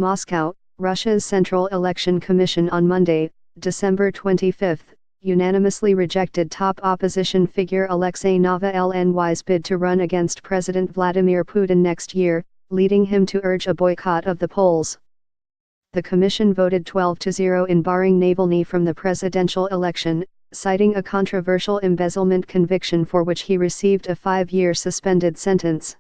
Moscow, Russia's Central Election Commission on Monday, December 25, unanimously rejected top opposition figure Alexei Navalny's bid to run against President Vladimir Putin next year, leading him to urge a boycott of the polls. The commission voted 12-0 in barring Navalny from the presidential election, citing a controversial embezzlement conviction for which he received a 5-year suspended sentence.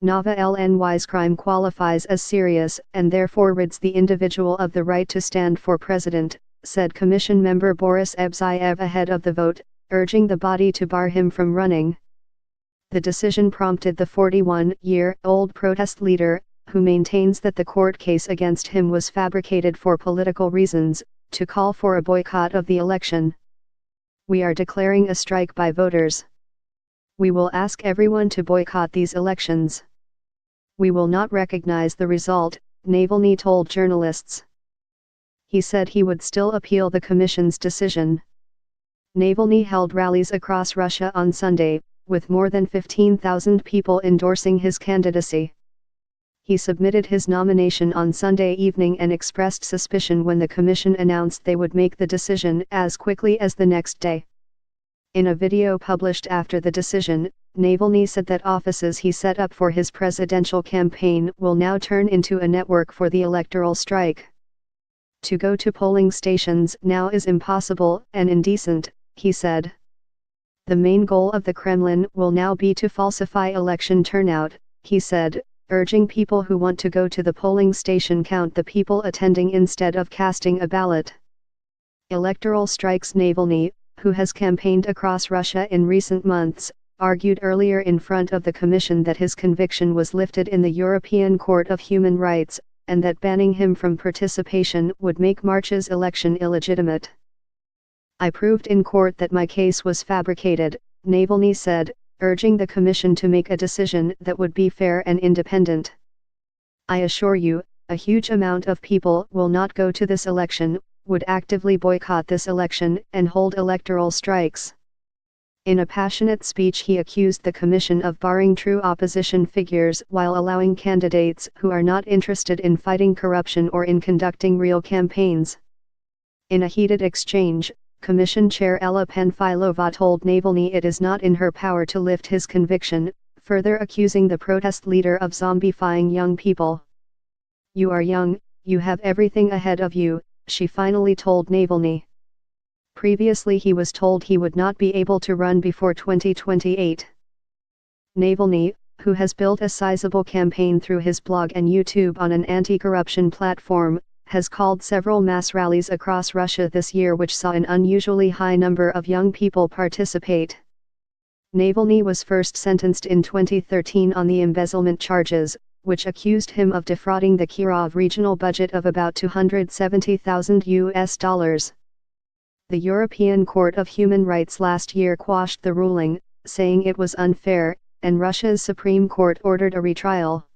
Navalny's crime qualifies as serious and therefore rids the individual of the right to stand for president, said Commission member Boris Ebzayev ahead of the vote, urging the body to bar him from running. The decision prompted the 41-year-old protest leader, who maintains that the court case against him was fabricated for political reasons, to call for a boycott of the election. "We are declaring a strike by voters. We will ask everyone to boycott these elections. We will not recognize the result," Navalny told journalists. He said he would still appeal the commission's decision. Navalny held rallies across Russia on Sunday, with more than 15,000 people endorsing his candidacy. He submitted his nomination on Sunday evening and expressed suspicion when the commission announced they would make the decision as quickly as the next day. In a video published after the decision, Navalny said that offices he set up for his presidential campaign will now turn into a network for the electoral strike. "To go to polling stations now is impossible and indecent," he said. "The main goal of the Kremlin will now be to falsify election turnout," he said, urging people who want to go to the polling station count the people attending instead of casting a ballot. Electoral strikes. Navalny, who has campaigned across Russia in recent months, argued earlier in front of the commission that his conviction was lifted in the European Court of Human Rights, and that banning him from participation would make March's election illegitimate. "I proved in court that my case was fabricated," Navalny said, urging the commission to make a decision that would be fair and independent. "I assure you, a huge amount of people will not go to this election, would actively boycott this election and hold electoral strikes." In a passionate speech he accused the commission of barring true opposition figures while allowing candidates who are not interested in fighting corruption or in conducting real campaigns. In a heated exchange, Commission Chair Ella Panfilova told Navalny it is not in her power to lift his conviction, further accusing the protest leader of zombifying young people. "You are young, you have everything ahead of you," she finally told Navalny. Previously he was told he would not be able to run before 2028. Navalny, who has built a sizable campaign through his blog and YouTube on an anti-corruption platform, has called several mass rallies across Russia this year which saw an unusually high number of young people participate. Navalny was first sentenced in 2013 on the embezzlement charges, which accused him of defrauding the Kirov regional budget of about $270,000. The European Court of Human Rights last year quashed the ruling, saying it was unfair, and Russia's Supreme Court ordered a retrial.